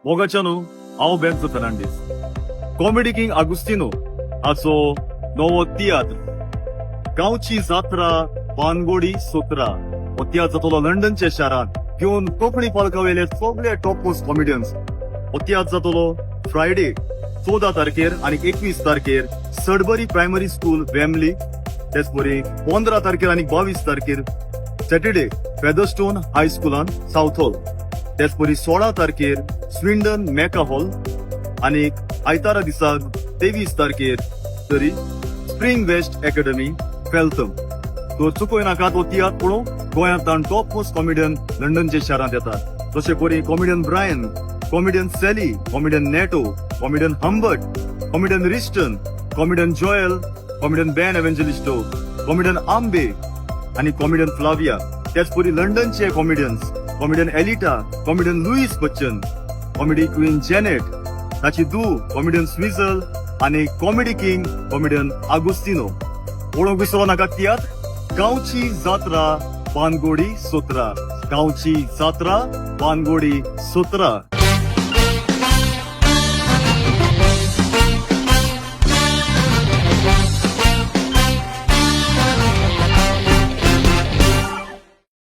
Bogacciano, ao Benzo Fernandes. Comedy King Agustino, haco nowo teatr. गांवची जात्रा पानगोडी सोत्रा हो तियात्र जातलो लंडनच्या शारांत घेवन कोंकणी पालकावेले सगळे टॉप मोस्ट कॉमेडियन्स हो तियात्र जातलो फ्रायडे 14 तारखेर आणि 21 तारखेर सडबरी प्रायमरी स्कूल वेमली तेच बरी 15 तारखेर आणि 22 तारखेर सॅटर्डे फेदरस्टोन हाय स्कूलान साउथ हॉल तेच बरी 16 तारखेर स्विंडन मेका हॉल आणि आयतारा दिसाक 23 तारखेर तरी स्प्रिंग वेस्ट अकॅडमी फेल्थम तो चुकोय नाका तो तियात्र पळोवंक गोंयांतल्यान टॉप मोस्ट कॉमेडियन लंडनच्या शारांत येतात तशें बरी comedian Brian comedian Sally comedian Neto comedian Humbert comedian रिस्टन कॉमेडियन जॉयल कॉमेडियन बॅन एव्हेंजलिस्टो कॉमेडियन आंबे आणि कॉमेडियन फ्लाविया त्याच परी लंडनचे comedians comedian Elita comedian Louis बच्चन कॉमेडी क्वीन जेनेट ताची धूव कॉमेडियन स्विझल आणि कॉमेडी किंग कॉमेडियन आगुस्तिनो पळोवंक विसरो नाका तियात्र गांवची जात्रा पानगोडी सोत्रा गांवची जात्रा पानगोडी सोत्रा